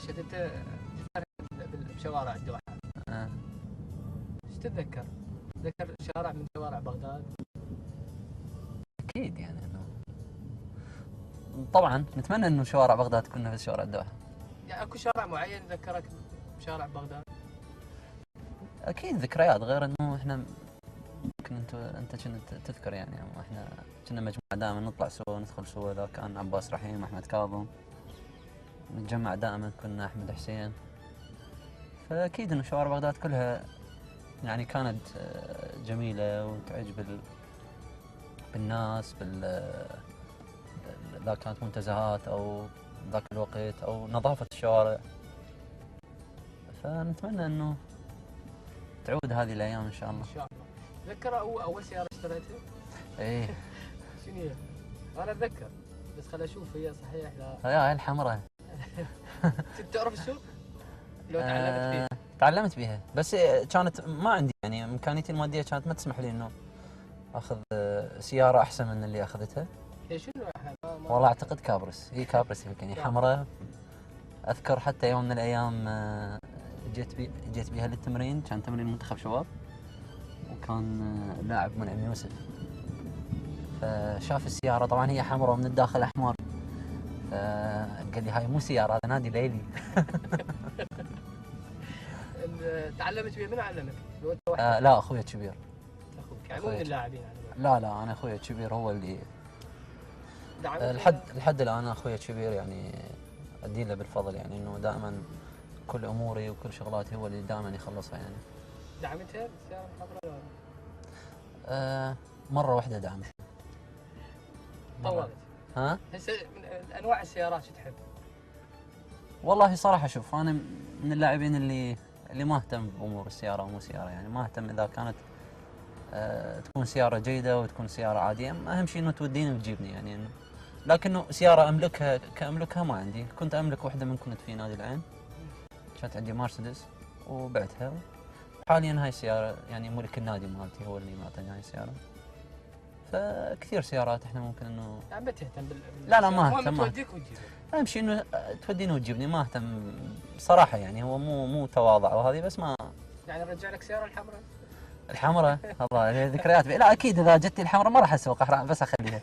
راشد انت بشوارع الدوحة ايش تتذكر؟ تذكر شارع من شوارع بغداد؟ اكيد يعني انه طبعا نتمنى انه شوارع بغداد تكون نفس شوارع الدوحة. يعني اكو شارع معين ذكرك بشارع بغداد؟ اكيد ذكريات، غير انه احنا ممكن انت كنت تذكر يعني احنا كنا مجموعة دائما نطلع سوا ندخل سوا، اذا كان عباس رحيم، احمد كاظم، نتجمع دائما، كنا احمد حسين. فاكيد انه شوارع بغداد كلها يعني كانت جميلة وتعجب بالناس إذا كانت منتزهات أو ذاك الوقت أو نظافة الشوارع. فنتمنى أنه تعود هذه الأيام إن شاء الله. ان شاء الله. تذكر اول سيارة اشتريتها؟ إيه. شنو هي؟ انا اتذكر بس خل اشوف هي صحيح لا. هي الحمراء. تعرف السوق؟ لو تعلمت فيه؟ تعلمت بيها، بس كانت ما عندي يعني إمكانيتي المادية كانت ما تسمح لي إنه أخذ سيارة أحسن من اللي أخذتها. هي شنو والله أعتقد كابرس، هي كابرس يمكن، هي حمراء. أذكر حتى يوم من الأيام جيت بيها للتمرين، كان تمرين منتخب شباب، وكان لاعب منعم يوسف، فشاف السيارة، طبعا هي حمراء ومن الداخل أحمر، قال لي هاي مو سيارة، هذا نادي ليلي. تعلمت بيه؟ من علمك؟ لا أخوي الكبير. أخوك يعني مو من اللاعبين يعني؟ لا أنا أخوي الكبير هو اللي دعمك لحد الآن أخوي الكبير يعني أدي له بالفضل، يعني إنه دائما كل أموري وكل شغلاتي هو اللي دائما يخلصها يعني. دعمتها السيارة الحمراء ولا؟ مرة واحدة دعمتها. طولت؟ ها؟ هسه من أنواع السيارات شو تحب؟ والله صراحة شوف، أنا من اللاعبين اللي ما اهتم بأمور السيارة ومو سيارة، يعني ما اهتم إذا كانت تكون سيارة جيدة وتكون سيارة عادية، أهم شيء إنه توديني وتجيبني يعني إنه، لكنه سيارة أملكها ما عندي. كنت أملك واحدة من كنت في نادي العين، كانت عندي مرسيدس وبعتها. حاليا هاي السيارة يعني ملك النادي مالتي هو اللي معطيني هاي السيارة. فكثير سيارات احنا ممكن انه يعني ما تهتم لا ما اهتم. توديك وتجيبك. اهم شيء انه توديني وتجيبني، ما اهتم صراحة يعني. هو مو تواضع وهذه، بس ما يعني رجع لك سيارة الحمراء. الله ذكريات لا اكيد اذا جتني الحمراء ما راح اسوق، بس اخليها.